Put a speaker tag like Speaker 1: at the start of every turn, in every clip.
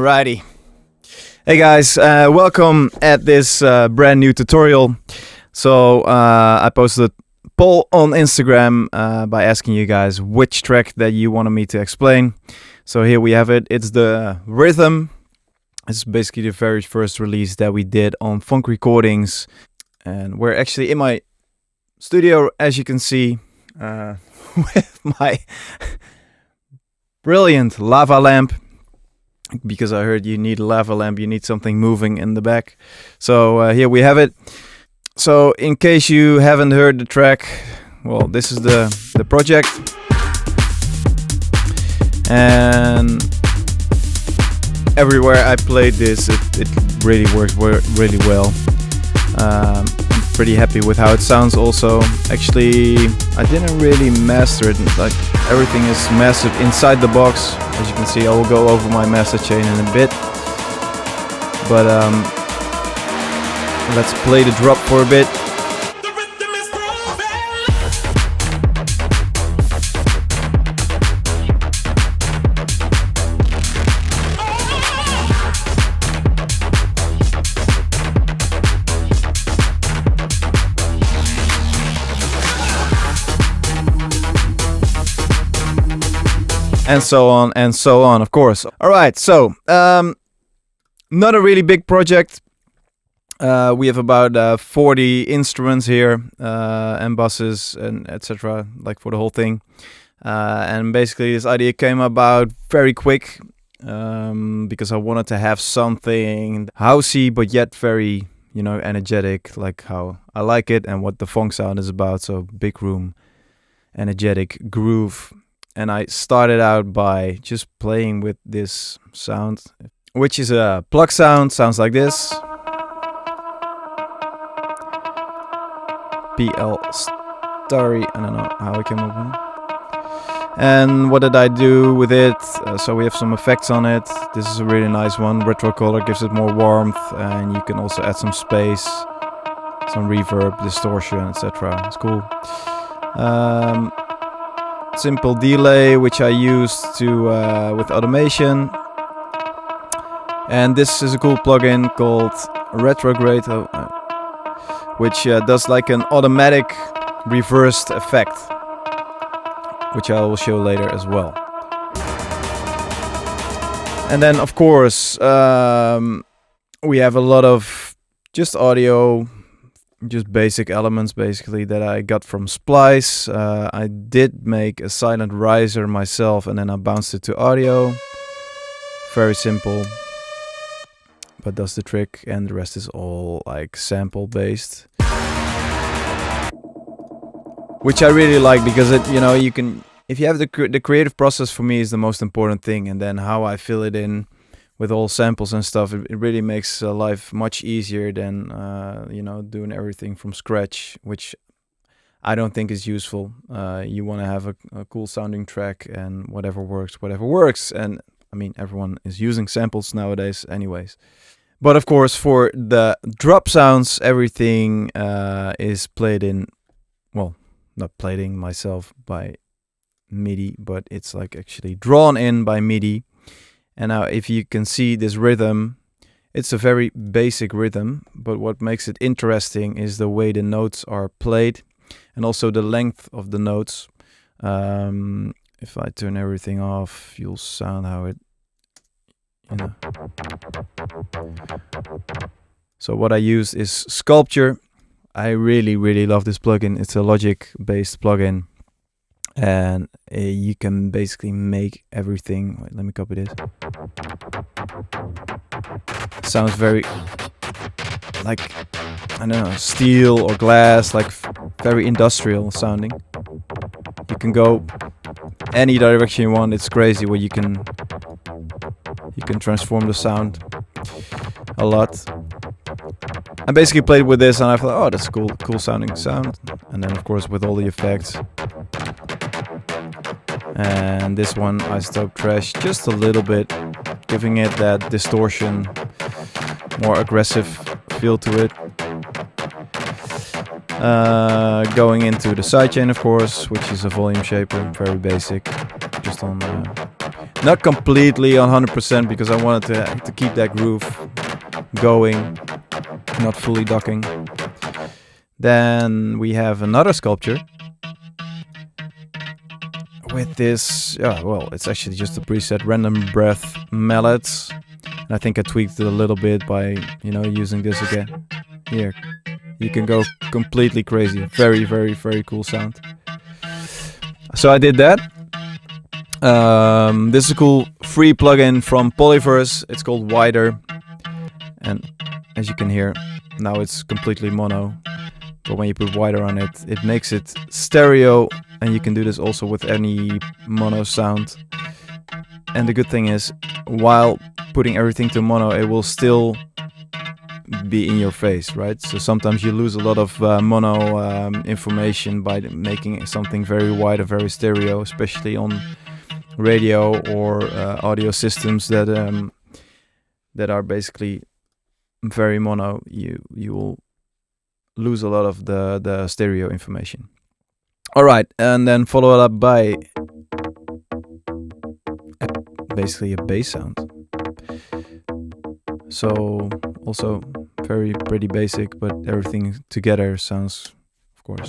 Speaker 1: Alrighty. Hey guys, welcome at this brand new tutorial. So I posted a poll on Instagram by asking you guys which track that you wanted me to explain. So here we have it. It's the rhythm. It's basically the very first release that we did on Funk Recordings. And we're actually in my studio, as you can see, with my brilliant lava lamp. Because I heard you need a lava lamp, you need something moving in the back. So here we have it. So in case you haven't heard the track, well, this is the project. And everywhere I played this, it really works really well. I'm pretty happy with how it sounds also. Actually, I didn't really master it. Like, everything is mastered inside the box. As you can see, I will go over my master chain in a bit. But let's play the drop for a bit. And so on, of course. All right, so not a really big project. We have about 40 instruments here and buses and etc. Like for the whole thing. And basically, this idea came about very quick because I wanted to have something housey but yet very, energetic, like how I like it and what the funk sound is about. So big room, energetic groove. And I started out by just playing with this sound, which is a plug sound, sounds like this. PL Starry, I don't know how I came up with it. And what did I do with it? So we have some effects on it. This is a really nice one. Retro color gives it more warmth, and you can also add some space, some reverb, distortion, etc. It's cool. Simple delay, which I used to with automation, and this is a cool plugin called Retrograde, which does like an automatic reversed effect, which I will show later as well. And then, of course, we have a lot of just audio. Just basic elements basically that I got from Splice. I did make a silent riser myself and then I bounced it to audio. Very simple, but does the trick, and the rest is all like sample based. Which I really like because it, you can, if you have the creative process, for me is the most important thing, and then how I fill it in with all samples and stuff, it really makes life much easier than doing everything from scratch, which I don't think is useful. You want to have a cool sounding track, and whatever works. And I mean, everyone is using samples nowadays anyways. But of course, for the drop sounds, everything is played in, well, not played in myself by MIDI, but it's like actually drawn in by MIDI. And now if you can see this rhythm, it's a very basic rhythm, but what makes it interesting is the way the notes are played and also the length of the notes. If I turn everything off, you'll sound how it, So what I use is Sculpture. I really, really love this plugin. It's a Logic-based plugin. And you can basically make everything. Wait, let me copy this. Sounds very like, I don't know, steel or glass, like very industrial sounding. You can go any direction you want. It's crazy what you can transform the sound a lot. I basically played with this and I thought, oh, that's a cool sounding sound. And then of course with all the effects. And this one I stopped trash just a little bit, giving it that distortion, more aggressive feel to it. Going into the sidechain, of course, which is a volume shaper, very basic, just on Not completely 100% because I wanted to keep that groove going, not fully ducking. Then we have another sculpture with this, well, it's actually just a preset random breath mallets. And I think I tweaked it a little bit by, using this again. Here, you can go completely crazy. Very, very, very cool sound. So I did that. This is a cool free plugin from Polyverse. It's called Wider. And as you can hear, now it's completely mono. But when you put Wider on it, it makes it stereo. And you can do this also with any mono sound. And the good thing is, while putting everything to mono, it will still be in your face, right? So sometimes you lose a lot of mono information by making something very wide or very stereo, especially on radio or audio systems that are basically very mono. You will lose a lot of the stereo information. All right, and then follow it up by basically a bass sound. So also pretty basic, but everything together sounds, of course.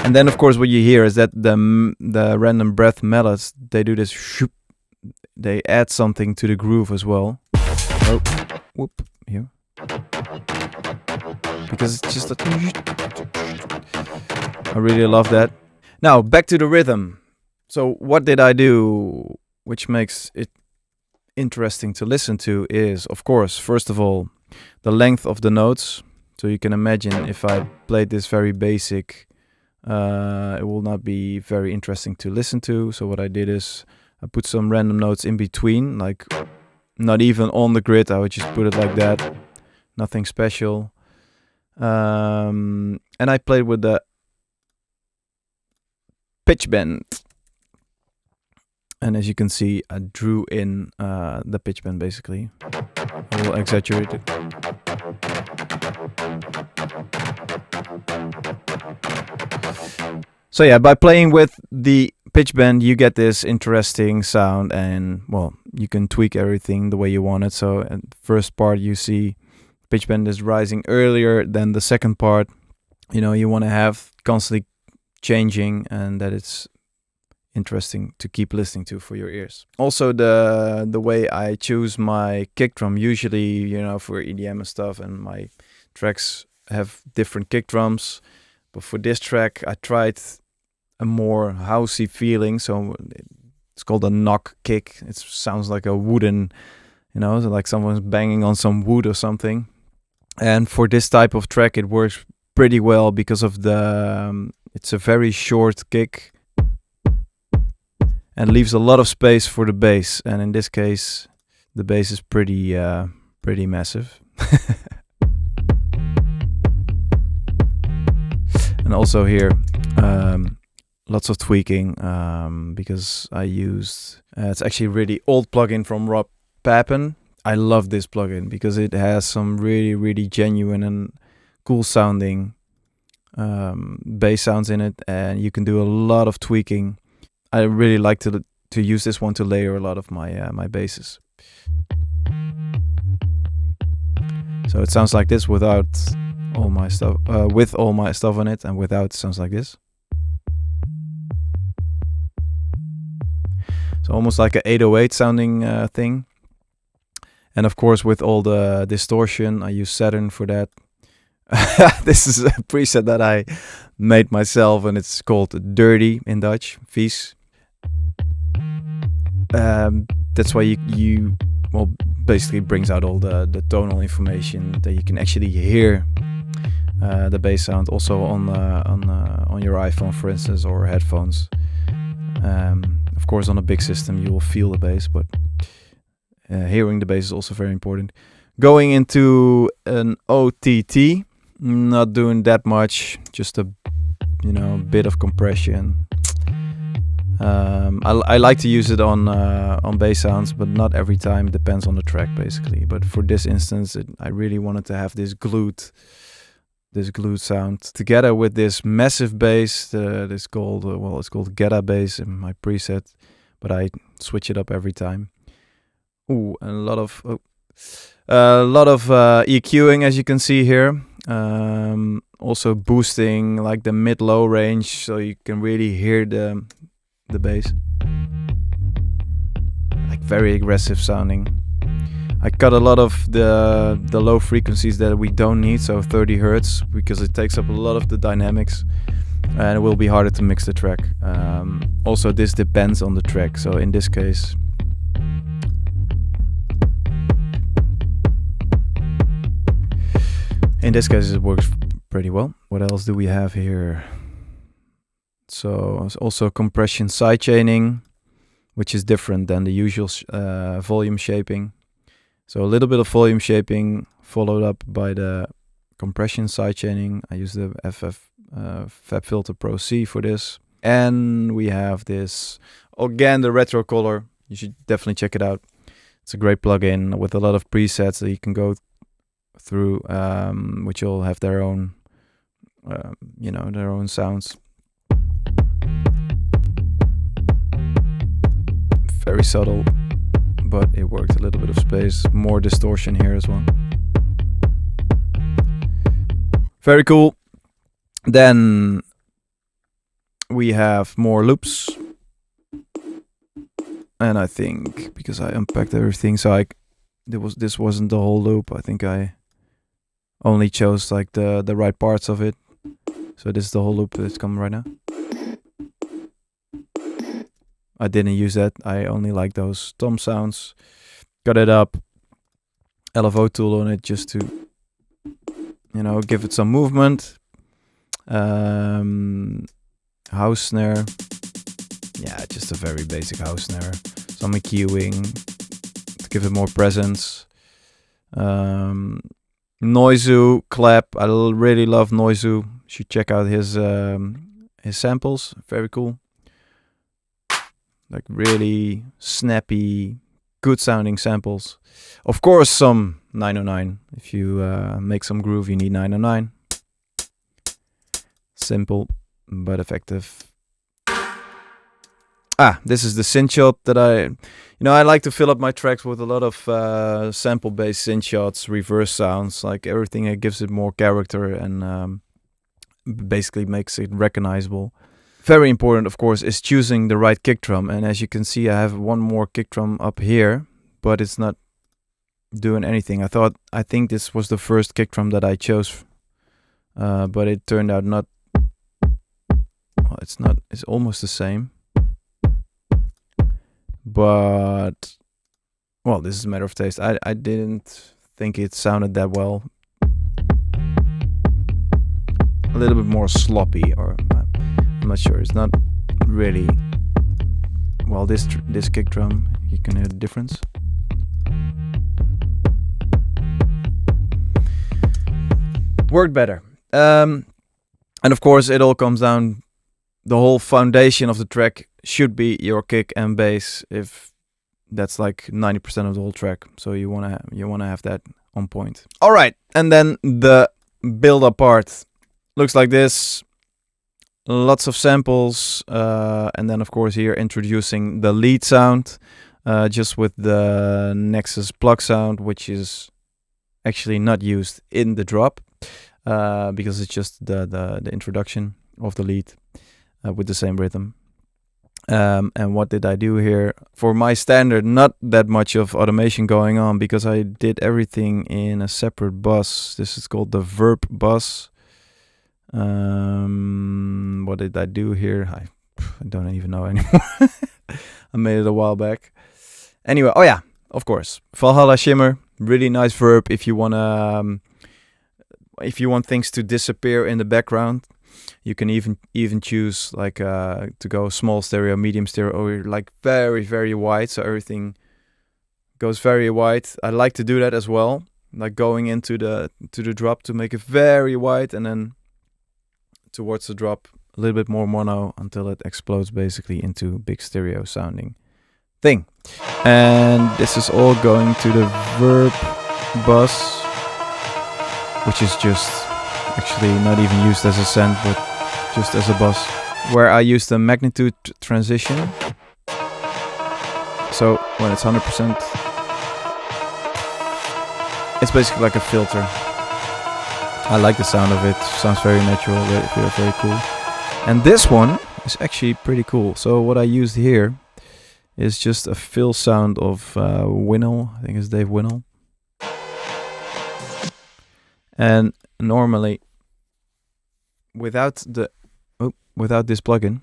Speaker 1: And then, of course, what you hear is that the random breath mallets, they do this shoop. They add something to the groove as well. Oh, whoop, here. Because it's just I really love that. Now, back to the rhythm. So what did I do which makes it interesting to listen to is, of course, first of all, the length of the notes. So you can imagine if I played this very basic, it will not be very interesting to listen to. So what I did is I put some random notes in between, like not even on the grid. I would just put it like that. Nothing special. And I played with the pitch bend. And as you can see, I drew in the pitch bend basically. I will exaggerate it. So yeah, by playing with the pitch bend, you get this interesting sound, and well, you can tweak everything the way you want it. So at first part, you see pitch bend is rising earlier than the second part. You know, you want to have constantly changing, and that it's interesting to keep listening to for your ears. Also, the way I choose my kick drum, usually, you know, for EDM and stuff, and my tracks have different kick drums. But for this track, I tried a more housey feeling, so it's called a knock kick. It sounds like a wooden, you know, like someone's banging on some wood or something. And for this type of track, it works pretty well because of the it's a very short kick and leaves a lot of space for the bass. And in this case, the bass is pretty massive. And also here, lots of tweaking because I used, it's actually a really old plugin from Rob Pappen. I love this plugin because it has some really genuine and cool sounding bass sounds in it, and you can do a lot of tweaking. I really like to use this one to layer a lot of my my basses. So it sounds like this without all my stuff, with all my stuff on it, and without sounds like this. So almost like an 808 sounding thing. And of course, with all the distortion, I use Saturn for that. This is a preset that I made myself, and it's called Dirty in Dutch, vies. That's why you well, basically brings out all the tonal information that you can actually hear the bass sound also on your iPhone, for instance, or headphones. Of course, on a big system, you will feel the bass, but hearing the bass is also very important. Going into an OTT, not doing that much, just a bit of compression. I like to use it on bass sounds, but not every time. It depends on the track, basically. But for this instance, I really wanted to have this glued this glue sound together with this massive bass. It's called it's called Geta bass in my preset, but I switch it up every time. Ooh, and a lot of EQing, as you can see here. Also boosting like the mid-low range, so you can really hear the bass. Like very aggressive sounding. I cut a lot of the low frequencies that we don't need, so 30 hertz, because it takes up a lot of the dynamics, and it will be harder to mix the track. Also, this depends on the track. So in this case, it works pretty well. What else do we have here? So also compression sidechaining, which is different than the usual volume shaping. So a little bit of volume shaping followed up by the compression sidechaining. I use the FabFilter Pro C for this. And we have this, again, the retro color. You should definitely check it out. It's a great plugin with a lot of presets that you can go through, which will have their own, their own sounds. Very subtle, but it worked. A little bit of space, more distortion here as well. Very cool. Then we have more loops, and I think because I unpacked everything, so this wasn't the whole loop. I think I only chose like the right parts of it. So this is the whole loop that's coming right now. I didn't use that. I only like those tom sounds. Got it up. LFO tool on it just to, give it some movement. House snare. Yeah, just a very basic house snare. Some EQing to give it more presence. Noizu clap. I really love Noizu. You should check out his samples. Very cool. Like really snappy, good sounding samples. Of course, some 909. If you make some groove, you need 909. Simple but effective. This is the synth shot that I like to fill up my tracks with a lot of sample-based synth shots, reverse sounds, like everything that gives it more character and basically makes it recognizable. Very important, of course, is choosing the right kick drum. And as you can see, I have one more kick drum up here, but it's not doing anything. I think this was the first kick drum that I chose, but it turned out not. Well, it's not. It's almost the same, but well, this is a matter of taste. I didn't think it sounded that well. A little bit more sloppy, or I'm not sure. It's not really. Well, this kick drum, you can hear the difference. Worked better. And of course, it all comes down. The whole foundation of the track should be your kick and bass. If that's like 90% of the whole track, so you wanna have that on point. All right, and then the build-up part looks like this. Lots of samples, and then of course here introducing the lead sound, just with the Nexus plug sound, which is actually not used in the drop, because it's just the introduction of the lead with the same rhythm. And what did I do here? For my standard, not that much of automation going on, because I did everything in a separate bus. This is called the Verb bus. What did I do here? I don't even know anymore. I made it a while back. Anyway, oh yeah, of course, Valhalla Shimmer, really nice Verb if you want things to disappear in the background. You can even choose like to go small stereo, medium stereo, or like very, very wide, so everything goes very wide. I like to do that as well, like going into the drop to make it very wide, and then towards the drop a little bit more mono until it explodes basically into big stereo sounding thing. And this is all going to the Verb bus, which is just Actually not even used as a send, but just as a bus, where I use the magnitude transition. So when it's 100%, it's basically like a filter. I like the sound of it. Sounds very natural, very, very cool. And this one is actually pretty cool. So what I used here is just a fill sound of Winnell. I think it's Dave Winnell. And normally, without this plugin,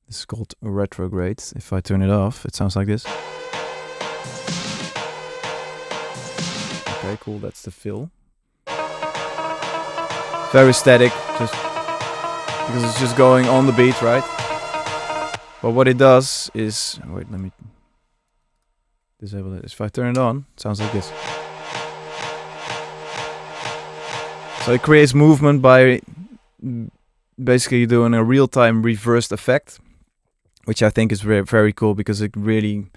Speaker 1: this is called retrograde. If I turn it off, it sounds like this. Okay, cool. That's the fill. Very static, just because it's just going on the beat, right? But what it does is, wait, let me disable it. If I turn it on, it sounds like this. So it creates movement by basically doing a real-time reversed effect, which I think is very, very cool because it really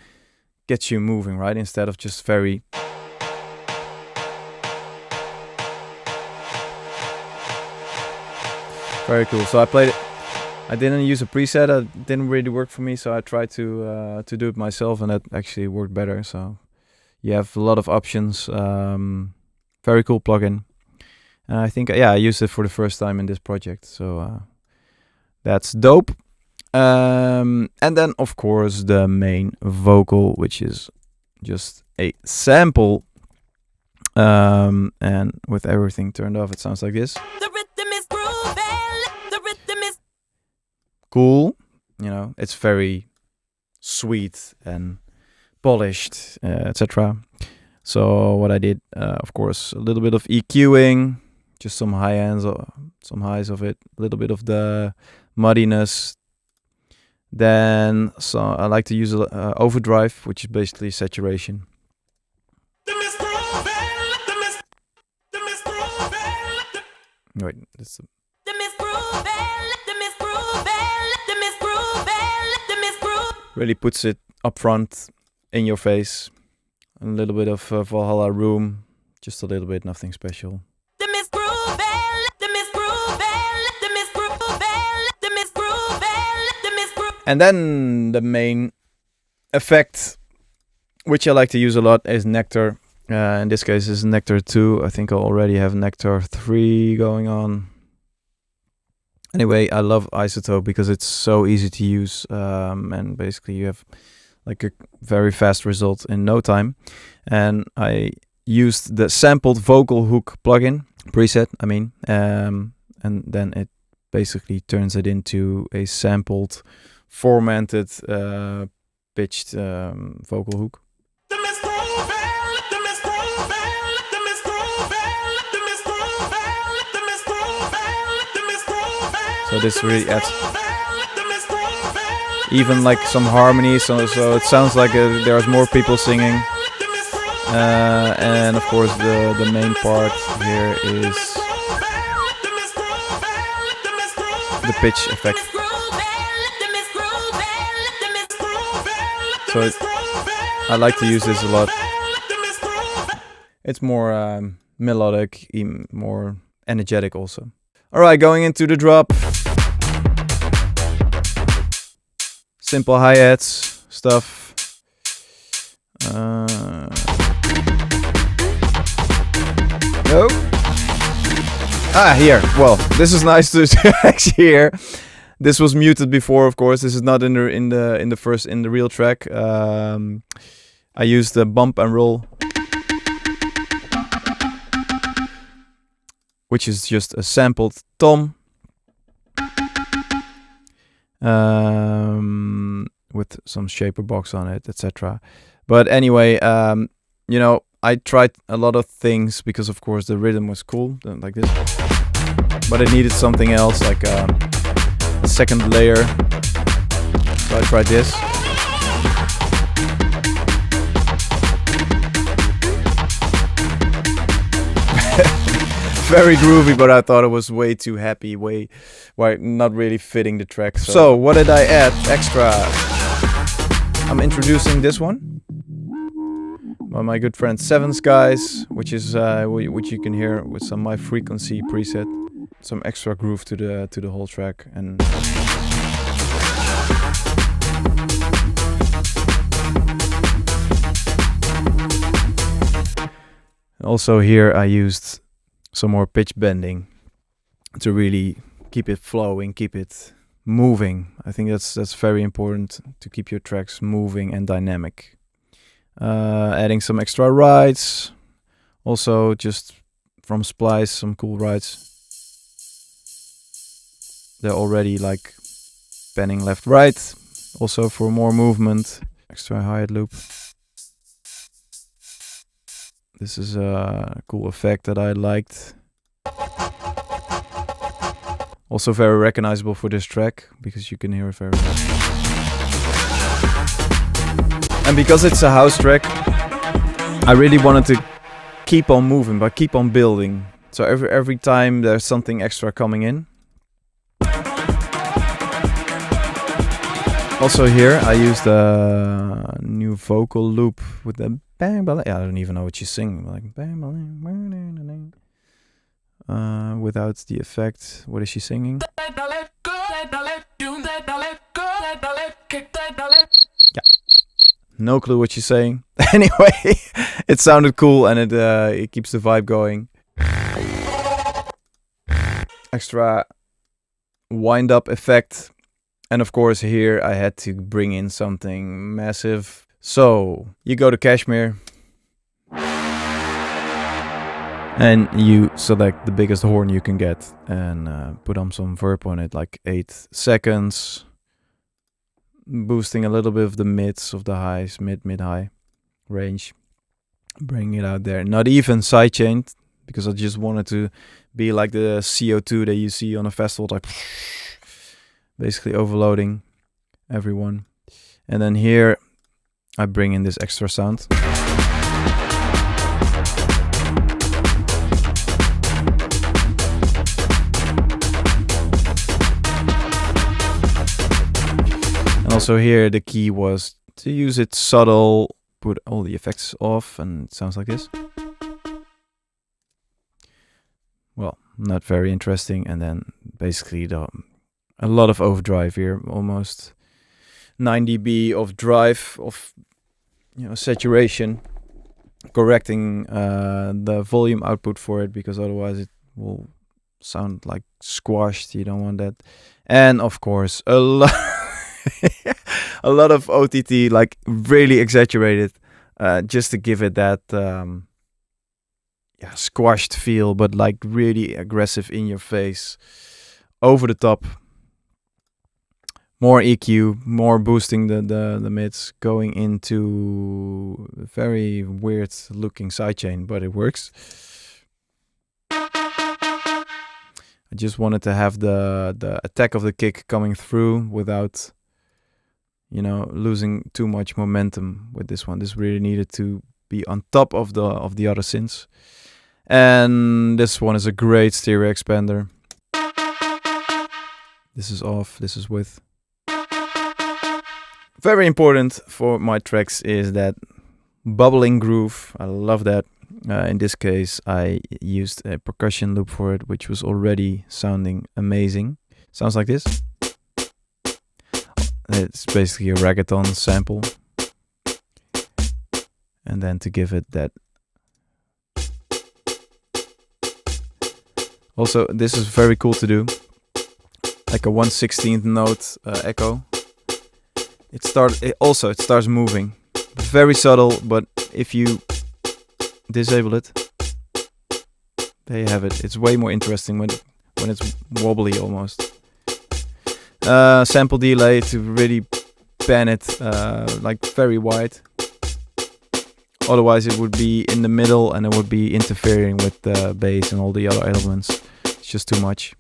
Speaker 1: gets you moving, right? Instead of just very... Very cool. So I played it. I didn't use a preset. It didn't really work for me, so I tried to do it myself, and that actually worked better. So you have a lot of options. Very cool plugin. I think, yeah, I used it for the first time in this project. So that's dope. And then, of course, the main vocal, which is just a sample. And with everything turned off, it sounds like this. The rhythm is grooving. The rhythm is cool. You know, it's very sweet and polished, etc. So what I did, of course, a little bit of EQing, just some high ends, some highs of it, a little bit of the muddiness. Then so I like to use overdrive, which is basically saturation. Wait, that's really puts it up front, in your face. A little bit of Valhalla Room, just a little bit, nothing special. And then the main effect, which I like to use a lot, is Nectar. In this case, is Nectar 2. I think I already have Nectar 3 going on. Anyway, I love Isotope because it's so easy to use, and basically you have like a very fast result in no time. And I used the sampled vocal hook plugin preset, I mean, and then it basically turns it into a sampled, formatted, pitched vocal hook. So this really adds even like some harmony, so it sounds like there's more people singing. And of course the main part here is the pitch effect. So I like to use this a lot. It's more melodic, more energetic also. Alright, going into the drop. Simple hi-hats stuff. No. Here. Well, this is nice to actually hear. This was muted before, of course. This is not in the real track. I used the bump and roll, which is just a sampled tom with some shaper box on it, etc. But anyway, you know, I tried a lot of things because, of course, the rhythm was cool, like this. But it needed something else, like a second layer. So I tried this. Very groovy, but I thought it was way too happy, not really fitting the track. So what did I add extra? I'm introducing this one, my good friend Seven Skies, which is which you can hear with some My Frequency preset, some extra groove to the whole track. And also here I used some more pitch bending to really keep it flowing, keep it moving. I think that's very important, to keep your tracks moving and dynamic. Adding some extra rides, also just from Splice, some cool rides. They're already like panning left right, also for more movement. Extra hi-hat loop. This is a cool effect that I liked. Also very recognizable for this track, because you can hear it very well. And because it's a house track, I really wanted to keep on moving, but keep on building. So every time there's something extra coming in. Also here I used a new vocal loop with the bang bang. Yeah, I don't even know what she's singing. Like bang bang. Without the effect, what is she singing? Yeah, no clue what she's saying. Anyway, it sounded cool, and it keeps the vibe going. Extra wind up effect. And of course here I had to bring in something massive. So you go to Kashmir and you select the biggest horn you can get and put on some verb on it, like 8 seconds. Boosting a little bit of the mids of the highs, mid-high range. Bring it out there. Not even sidechained, because I just wanted to be like the CO2 that you see on a festival, like basically overloading everyone. And then here I bring in this extra sound. And also here the key was to use it subtle, put all the effects off, and it sounds like this. Well, not very interesting. And then basically a lot of overdrive here, almost 9 dB of drive, of saturation, correcting the volume output for it, because otherwise it will sound like squashed. You don't want that. And of course a lot a lot of OTT, like really exaggerated, just to give it that squashed feel, but like really aggressive, in your face, over the top. More EQ, more boosting the mids, going into a very weird looking sidechain, but it works. I just wanted to have the attack of the kick coming through without losing too much momentum with this one. This really needed to be on top of the other synths. And this one is a great stereo expander. This is off, this is with. Very important for my tracks is that bubbling groove. I love that. In this case, I used a percussion loop for it, which was already sounding amazing. Sounds like this. It's basically a reggaeton sample. And then to give it that. Also, this is very cool to do. Like a 1/16th note echo. It starts moving. Very subtle, but if you disable it, there you have it. It's way more interesting when it's wobbly almost. Sample delay to really pan it like very wide. Otherwise it would be in the middle and it would be interfering with the bass and all the other elements. It's just too much.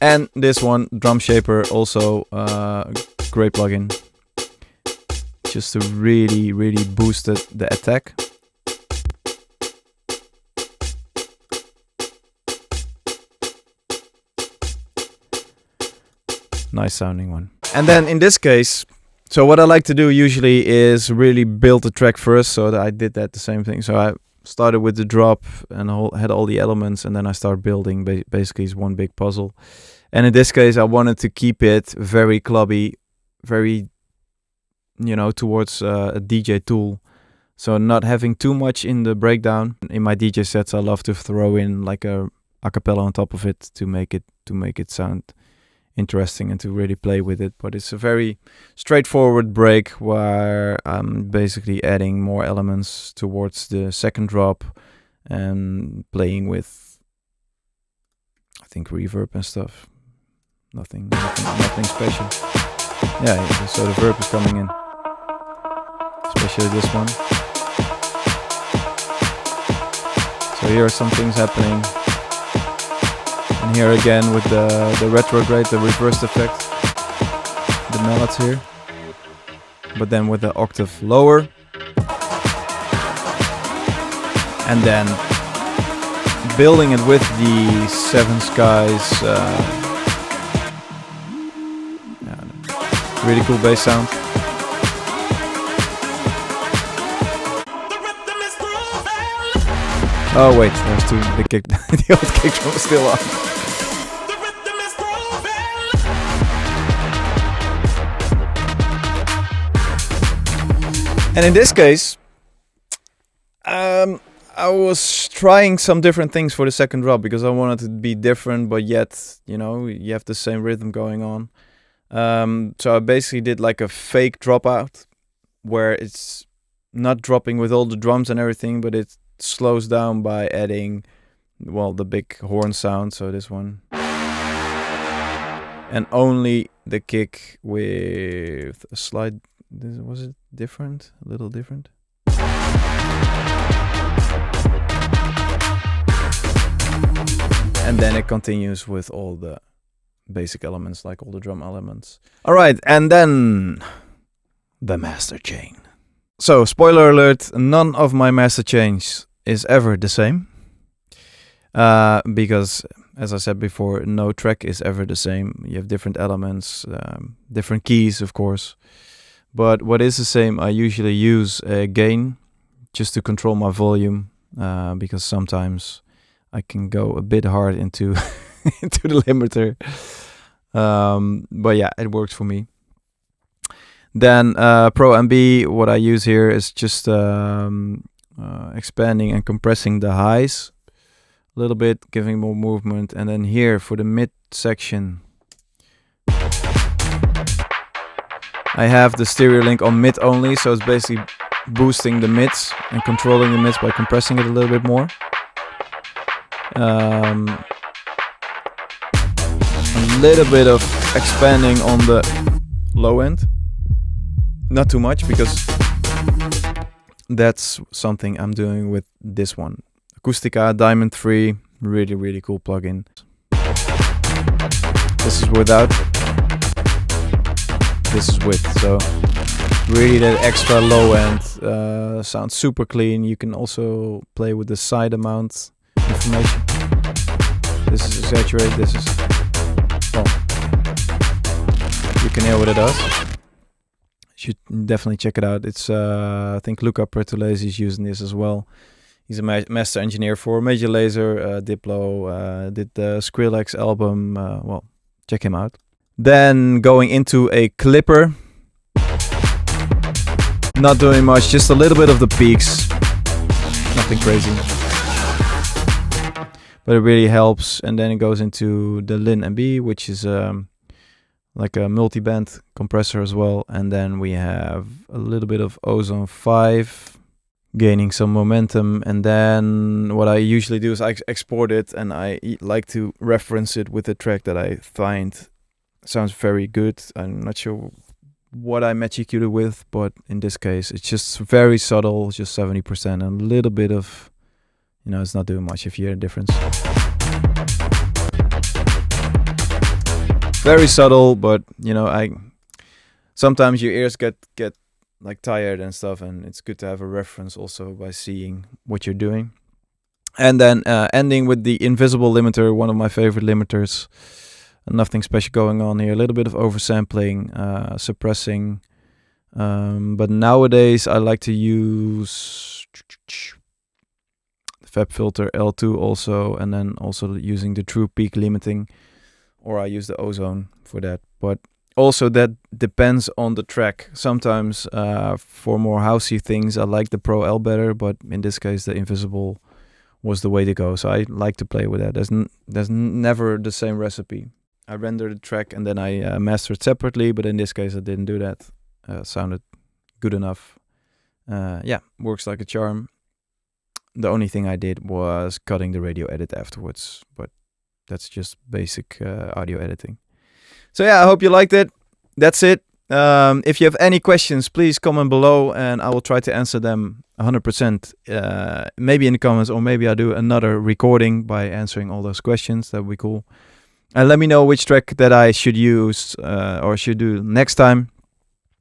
Speaker 1: And this one, Drum Shaper, also great plugin. Just to really, really boost the attack. Nice sounding one. And then in this case, So what I like to do usually is really build the track first. So that I did that the same thing. So I started with the drop and had all the elements, and then I start building. Basically, it's one big puzzle. And in this case, I wanted to keep it very clubby, very, towards a DJ tool. So not having too much in the breakdown. In my DJ sets, I love to throw in like a cappella on top of it to make it sound interesting and to really play with it. But it's a very straightforward break where I'm basically adding more elements towards the second drop and playing with, I think, reverb and stuff. Nothing special. Yeah, so the verb is coming in, especially this one. So here are some things happening. And here again with the retrograde, the reversed effect, the melodies here, but then with the octave lower, and then building it with the Seven Skies, really cool bass sound. Oh wait, there's two. The old kick drum is still on. And in this case, I was trying some different things for the second drop because I wanted it to be different, but yet, you have the same rhythm going on. So I basically did like a fake dropout where it's not dropping with all the drums and everything, but it slows down by adding, the big horn sound. So this one. And only the kick with a slight... Was it different? A little different? And then it continues with all the basic elements, like all the drum elements. All right, and then the master chain. So, spoiler alert, none of my master chains is ever the same. Because, as I said before, no track is ever the same. You have different elements, different keys, of course. But what is the same, I usually use a gain just to control my volume, because sometimes I can go a bit hard into into the limiter. But yeah, it works for me. Then Pro MB, what I use here is just expanding and compressing the highs a little bit, giving more movement. And then here for the mid section, I have the stereo link on mid only, so it's basically boosting the mids and controlling the mids by compressing it a little bit more. A little bit of expanding on the low end. Not too much, because that's something I'm doing with this one. Acoustica Diamond 3, really, really cool plugin. This is without. This is with, so really that extra low end sounds super clean. You can also play with the side amount information. This is exaggerate, this is, you can hear what it does. You should definitely check it out. It's I think Luca Pertolesi is using this as well. He's a master engineer for Major Lazer, Diplo, did the Skrillex album. Check him out. Then going into a clipper. Not doing much, just a little bit of the peaks. Nothing crazy. But it really helps. And then it goes into the Lin MB, which is like a multi-band compressor as well. And then we have a little bit of Ozone 5, gaining some momentum. And then what I usually do is I export it, and I like to reference it with a track that I find sounds very good. I'm not sure what I match EQ'd with, but in this case it's just very subtle, just 70%, and a little bit of, it's not doing much if you hear the difference. Very subtle, but sometimes your ears get like tired and stuff, and it's good to have a reference also by seeing what you're doing. And then ending with the invisible limiter, one of my favorite limiters. Nothing special going on here. A little bit of oversampling, suppressing, But nowadays I like to use the Fab Filter L2 also, and then also using the True Peak limiting, or I use the Ozone for that. But also that depends on the track. Sometimes for more housey things I like the Pro L better, but in this case the Invisible was the way to go. So I like to play with that. There's never the same recipe. I render the track and then I master it separately, but in this case I didn't do that. Sounded good enough. Yeah, works like a charm. The only thing I did was cutting the radio edit afterwards, but that's just basic audio editing. So yeah, I hope you liked it. That's it. If you have any questions, please comment below and I will try to answer them 100%. Maybe in the comments, or maybe I'll do another recording by answering all those questions. That would be cool. And let me know which track that I should use or should do next time,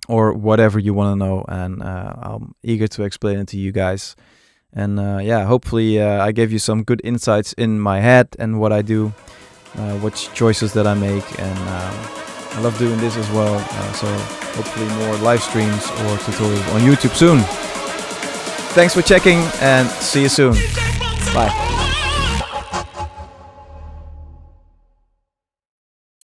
Speaker 1: or whatever you want to know. And I'm eager to explain it to you guys. And yeah, hopefully I gave you some good insights in my head and what I do, what choices that I make. And I love doing this as well. So hopefully more live streams or tutorials on YouTube soon. Thanks for checking and see you soon. Bye.